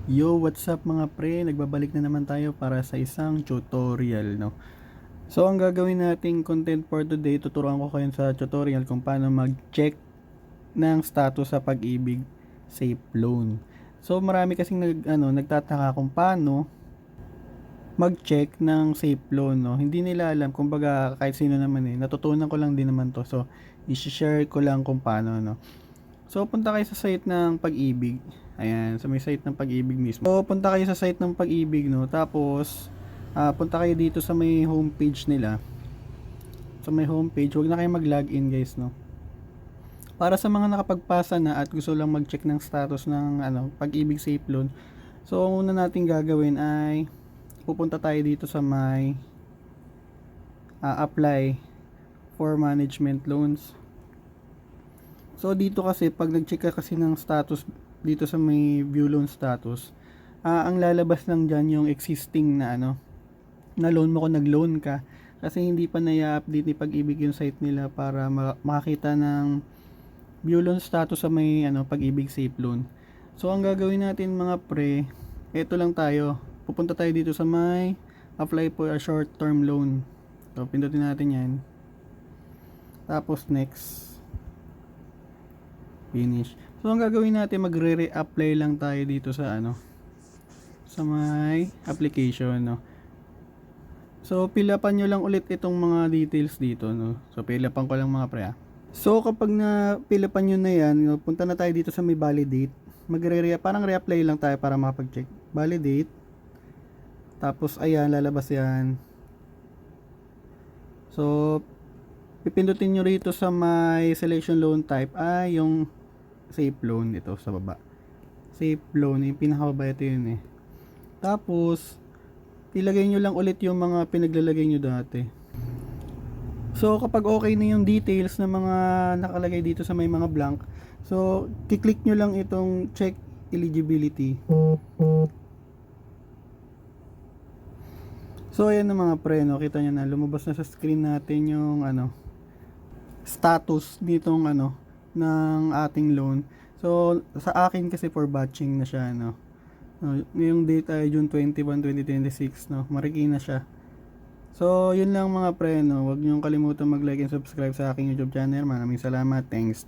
Yo, what's up mga pre? Nagbabalik na naman tayo para sa isang tutorial, no? So, ang gagawin nating content for today, tuturuan ko kayo sa tutorial kung paano mag-check ng status sa Pag-ibig Safe Loan. So, marami kasing nagtataka kung paano mag-check ng safe loan, no? Hindi nila alam, kumbaga kahit sino naman natutunan ko lang din naman to. So, i-share ko lang kung paano, no? So, punta kayo sa site ng Pag-ibig. Ayan, sa may site ng Pag-ibig mismo. So, punta kayo sa site ng Pag-ibig, no? Tapos, punta kayo dito sa may homepage nila. Sa may homepage, huwag na kayo mag-login, guys, no? Para sa mga nakapagpasa na at gusto lang mag-check ng status ng Pag-ibig Safe Loan. So, ang una nating gagawin ay pupunta tayo dito sa may apply for management loans. So dito kasi pag nag-check ka kasi ng status dito sa may view loan status, ang lalabas lang diyan yung existing na na loan mo kung nag-loan ka, kasi hindi pa na-update ni Pag-ibig yung site nila para makakita ng view loan status sa may Pag-ibig Safe Loan. So ang gagawin natin mga pre, ito lang tayo. Pupunta tayo dito sa may apply for a short term loan. So pindutin natin 'yan. Tapos next. Finish. So ang gagawin natin, magre-reapply lang tayo dito sa sa my application, no. So fill upan nyo lang ulit itong mga details dito, no. So fill upan ko lang mga pre. So kapag na fill upan nyo na yan, no, punta na tayo dito sa may validate. Parang reapply lang tayo para makapag-check. Validate. Tapos ayan, lalabas yan. So pipindutin nyo rito sa my selection loan type ay yung safe loan, ito sa baba. Safe loan, yung pinakababa, ito yun Tapos ilagay nyo lang ulit yung mga pinaglalagay nyo dati. So kapag okay na yung details na mga nakalagay dito sa may mga blank, so kiklik nyo lang itong check eligibility. So ayan na mga pre, no, kita nyo na lumabas na sa screen natin yung status nitong ng ating loan. So sa akin kasi for batching na siya, no. Ngayong date ay June 21, 2026, no. Mariki na siya. So yun lang mga pre, no. Huwag niyo kalimutan mag-like and subscribe sa aking YouTube channel. Maraming salamat. Thanks.